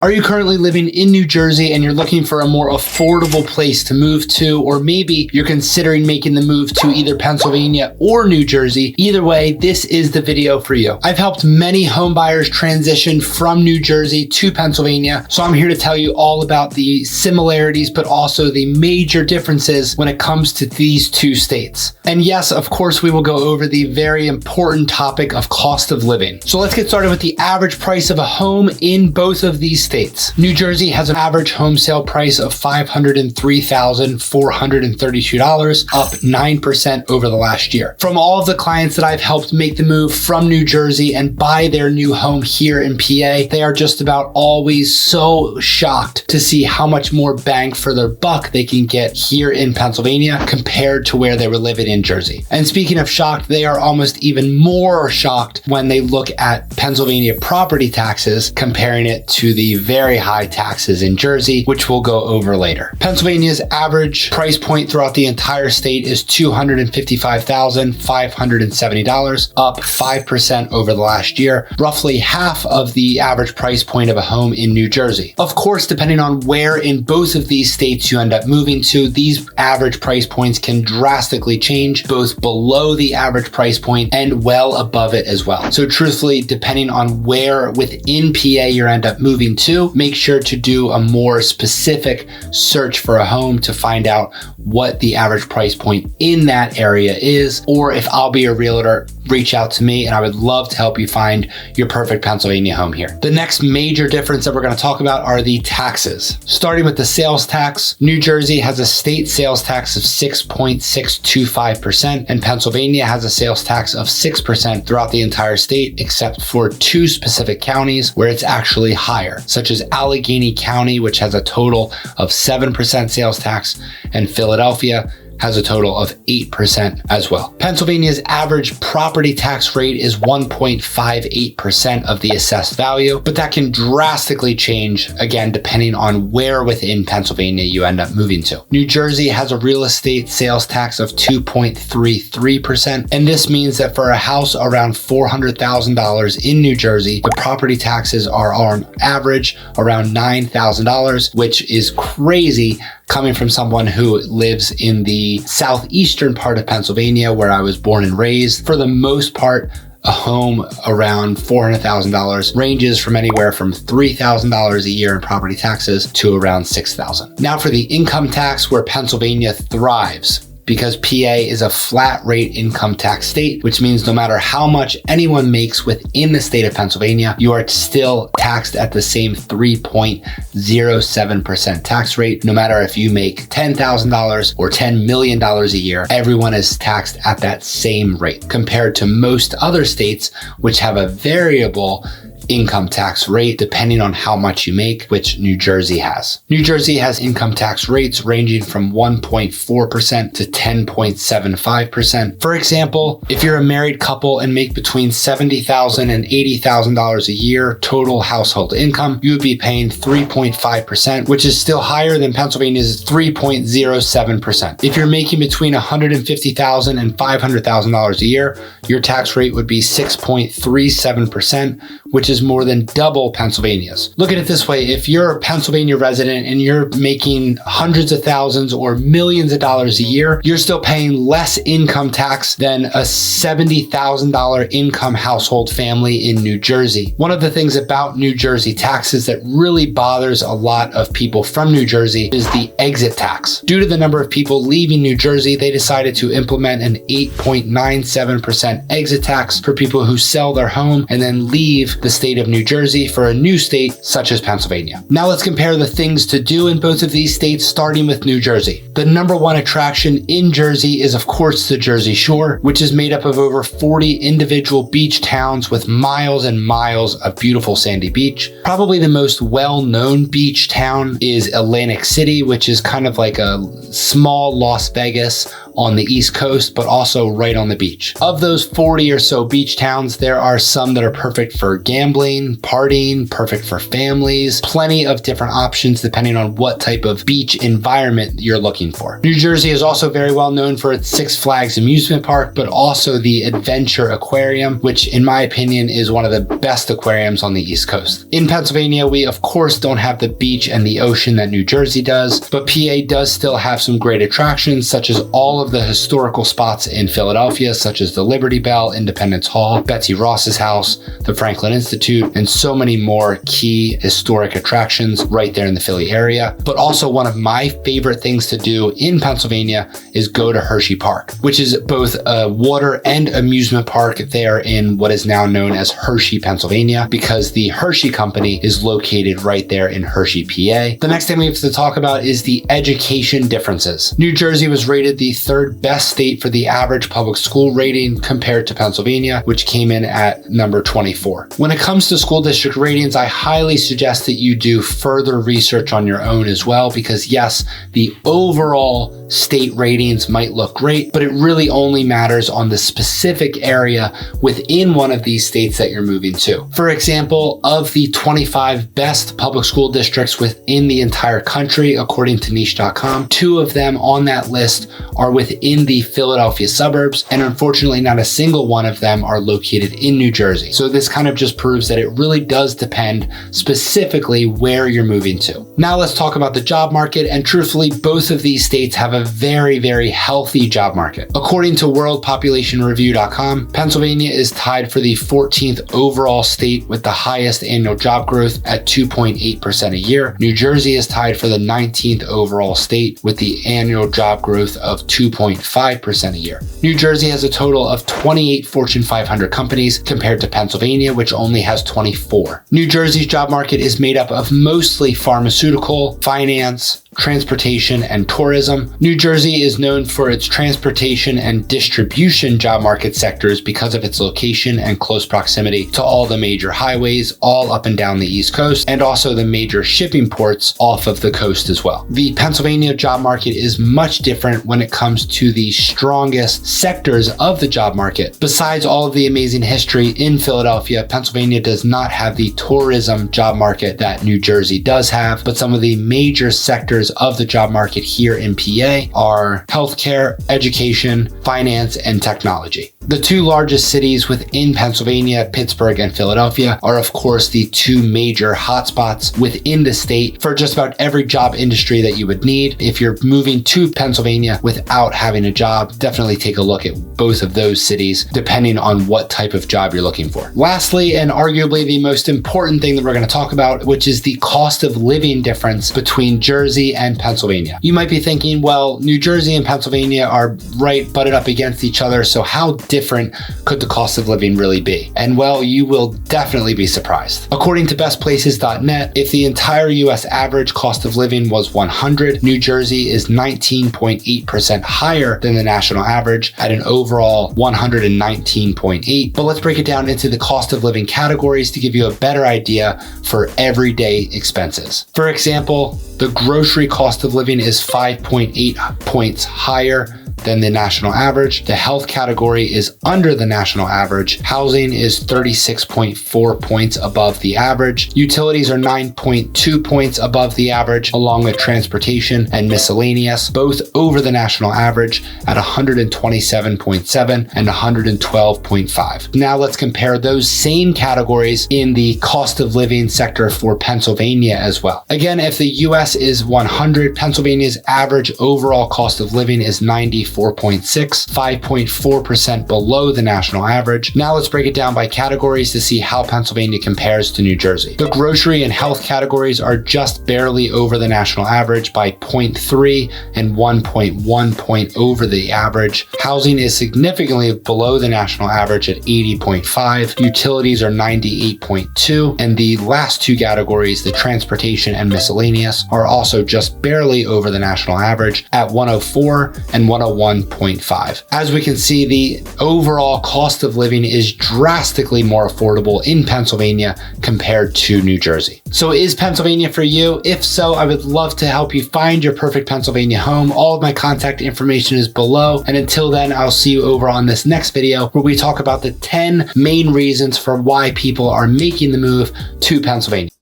Are you currently living in New Jersey and you're looking for a more affordable place to move to, or maybe you're considering making the move to either Pennsylvania or New Jersey? Either way, this is the video for you. I've helped many home buyers transition from New Jersey to Pennsylvania, so I'm here to tell you all about the similarities, but also the major differences when it comes to these two states. And yes, of course, we will go over the very important topic of cost of living. So let's get started with the average price of a home in both of these states. New Jersey has an average home sale price of $503,432, up 9% over the last year. From all of the clients that I've helped make the move from New Jersey and buy their new home here in PA, they are just about always so shocked to see how much more bang for their buck they can get here in Pennsylvania compared to where they were living in Jersey. And speaking of shocked, they are almost even more shocked when they look at Pennsylvania property taxes, comparing it to the very high taxes in Jersey, which we'll go over later. Pennsylvania's average price point throughout the entire state is $255,570, up 5% over the last year, roughly half of the average price point of a home in New Jersey. Of course, depending on where in both of these states you end up moving to, these average price points can drastically change, both below the average price point and well above it as well. So truthfully, depending on where within PA you end up moving to, make sure to do a more specific search for a home to find out what the average price point in that area is. Or if I'll be a realtor, reach out to me and I would love to help you find your perfect Pennsylvania home here. The next major difference that we're going to talk about are the taxes. Starting with the sales tax, New Jersey has a state sales tax of 6.625%, and Pennsylvania has a sales tax of 6% throughout the entire state, except for two specific counties where it's actually higher, such as Allegheny County, which has a total of 7% sales tax, and Philadelphia has a total of 8% as well. Pennsylvania's average property tax rate is 1.58% of the assessed value, but that can drastically change, again, depending on where within Pennsylvania you end up moving to. New Jersey has a real estate sales tax of 2.33%, and this means that for a house around $400,000 in New Jersey, the property taxes are on average around $9,000, which is crazy coming from someone who lives in the southeastern part of Pennsylvania, where I was born and raised. For the most part, a home around $400,000 ranges from anywhere from $3,000 a year in property taxes to around $6,000. Now for the income tax, where Pennsylvania thrives, because PA is a flat rate income tax state, which means no matter how much anyone makes within the state of Pennsylvania, you are still taxed at the same 3.07% tax rate. No matter if you make $10,000 or $10 million a year, everyone is taxed at that same rate, compared to most other states, which have a variable income tax rate depending on how much you make, which New Jersey has. New Jersey has income tax rates ranging from 1.4% to 10.75%. For example, if you're a married couple and make between $70,000 and $80,000 a year total household income, you would be paying 3.5%, which is still higher than Pennsylvania's 3.07%. If you're making between $150,000 and $500,000 a year, your tax rate would be 6.37%, which is more than double Pennsylvania's. Look at it this way. If you're a Pennsylvania resident and you're making hundreds of thousands or millions of dollars a year, you're still paying less income tax than a $70,000 income household family in New Jersey. One of the things about New Jersey taxes that really bothers a lot of people from New Jersey is the exit tax. Due to the number of people leaving New Jersey, they decided to implement an 8.97% exit tax for people who sell their home and then leave the state of New Jersey for a new state such as Pennsylvania. Now let's compare the things to do in both of these states, starting with New Jersey. The number one attraction in Jersey is, of course, the Jersey Shore, which is made up of over 40 individual beach towns with miles and miles of beautiful sandy beach. Probably the most well-known beach town is Atlantic City, which is kind of like a small Las Vegas on the East Coast, but also right on the beach. Of those 40 or so beach towns, there are some that are perfect for gambling, partying, perfect for families, plenty of different options depending on what type of beach environment you're looking for. New Jersey is also very well known for its Six Flags amusement park, but also the Adventure Aquarium, which in my opinion is one of the best aquariums on the East Coast. In Pennsylvania, we of course don't have the beach and the ocean that New Jersey does, but PA does still have some great attractions, such as all of the historical spots in Philadelphia, such as the Liberty Bell, Independence Hall, Betsy Ross's house, the Franklin Institute, and so many more key historic attractions right there in the Philly area. But also one of my favorite things to do in Pennsylvania is go to Hershey Park, which is both a water and amusement park there in what is now known as Hershey, Pennsylvania, because the Hershey Company is located right there in Hershey, PA. The next thing we have to talk about is the education differences. New Jersey was rated the third best state for the average public school rating compared to Pennsylvania, which came in at number 24. When it comes to school district ratings, I highly suggest that you do further research on your own as well, because yes, the overall state ratings might look great, but it really only matters on the specific area within one of these states that you're moving to. For example, of the 25 best public school districts within the entire country, according to niche.com, 2 of them on that list are within the Philadelphia suburbs, and unfortunately not a single one of them are located in New Jersey. So this kind of just proves that it really does depend specifically where you're moving to. Now let's talk about the job market, and truthfully, both of these states have a very, very healthy job market. According to worldpopulationreview.com, Pennsylvania is tied for the 14th overall state with the highest annual job growth at 2.8% a year. New Jersey is tied for the 19th overall state with the annual job growth of 2.5% a year. New Jersey has a total of 28 Fortune 500 companies compared to Pennsylvania, which only has 24. New Jersey's job market is made up of mostly pharmaceutical, finance, transportation, and tourism. New Jersey is known for its transportation and distribution job market sectors because of its location and close proximity to all the major highways all up and down the East Coast, and also the major shipping ports off of the coast as well. The Pennsylvania job market is much different when it comes to the strongest sectors of the job market. Besides all of the amazing history in Philadelphia, Pennsylvania does not have the tourism job market that New Jersey does have, but some of the major sectors of the job market here in PA are healthcare, education, finance, and technology. The 2 largest cities within Pennsylvania, Pittsburgh and Philadelphia, are of course the 2 major hotspots within the state for just about every job industry that you would need. If you're moving to Pennsylvania without having a job, definitely take a look at both of those cities, depending on what type of job you're looking for. Lastly, and arguably the most important thing that we're going to talk about, which is the cost of living difference between Jersey and Pennsylvania. You might be thinking, well, New Jersey and Pennsylvania are right butted up against each other, so how different could the cost of living really be? And well, you will definitely be surprised. According to bestplaces.net, if the entire US average cost of living was 100, New Jersey is 19.8% higher than the national average at an overall 119.8. But let's break it down into the cost of living categories to give you a better idea for everyday expenses. For example, the grocery cost of living is 5.8 points higher than the national average. The health category is under the national average. Housing is 36.4 points above the average. Utilities are 9.2 points above the average, along with transportation and miscellaneous, both over the national average at 127.7 and 112.5. Now let's compare those same categories in the cost of living sector for Pennsylvania as well. Again, if the US is 100, Pennsylvania's average overall cost of living is 94.6, 5.4% below the national average. Now let's break it down by categories to see how Pennsylvania compares to New Jersey. The grocery and health categories are just barely over the national average by 0.3 and 1.1 point over the average. Housing is significantly below the national average at 80.5. Utilities are 98.2. And the last 2 categories, the transportation and miscellaneous, are also just barely over the national average at 104 and 101 1.5. As we can see, the overall cost of living is drastically more affordable in Pennsylvania compared to New Jersey. So is Pennsylvania for you? If so, I would love to help you find your perfect Pennsylvania home. All of my contact information is below. And until then, I'll see you over on this next video where we talk about the 10 main reasons for why people are making the move to Pennsylvania.